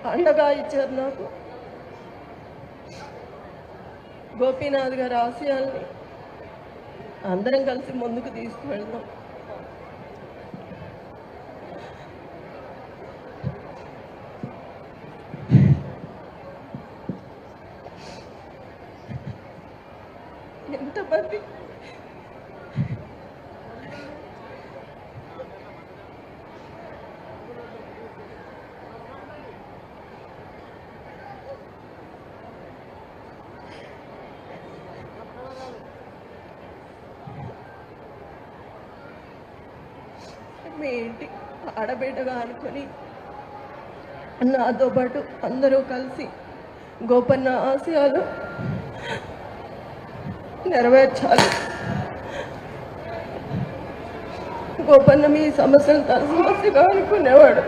అండగా ఇచ్చారు నాకు. గోపీనాథ్ గారి ఆశయాల్ని అందరం కలిసి ముందుకు తీసుకువెళ్దాం. ఎంతమంది మీ ఇంటి ఆడబిడ్డగా అనుకొని నాతో పాటు అందరూ కలిసి గోపన్న ఆశయాలు నెరవేర్చాలి. గోపన్న మీ సమస్యలు తన సమస్యగా అనుకునేవాడు.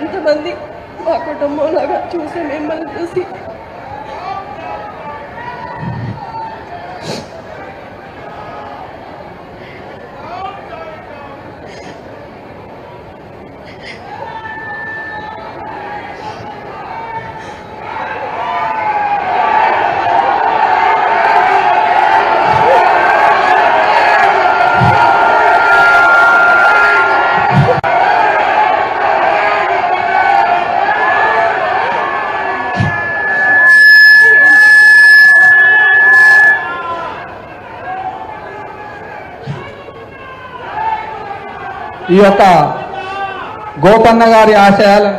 ఎంతమంది మా కుటుంబం లాగా చూసి మిమ్మల్ని చూసి ఈ యొక్క గోపన్న గారి ఆశయాలను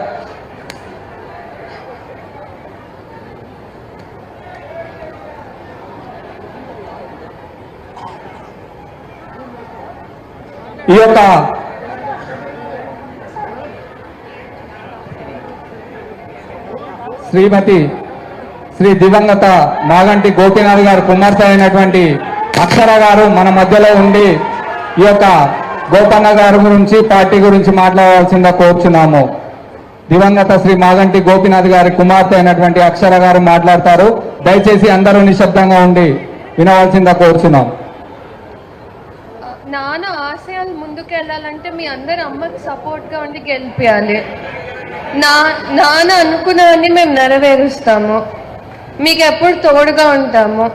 ఈ యొక్క శ్రీ దివంగత మాగంటి గోపీనాథ్ గారు కుమార్తె అయినటువంటి అక్షర గారు మన మధ్యలో ఉండి ఈ యొక్క గోపన్న గారి గురించి పార్టీ గురించి మాట్లాడాల్సిందిగా కోరుచున్నాము. దివంగత శ్రీ మాగంటి గోపీనాథ్ గారి కుమార్తె అయినటువంటి అక్షర గారు మాట్లాడతారు. దయచేసి అందరూ నిశ్శబ్దంగా ఉండి వినవలసిందిగా కోరుచున్నాం. నాన్న ఆశయాలు ముందుకెళ్ళాలంటే మీ అందరు అమ్మకి సపోర్ట్గా ఉండి గెలిపించాలి. నాన్న అనుకున్నవన్నీ మేము నెరవేరుస్తాము. మీకు ఎప్పుడు తోడుగా ఉంటాము.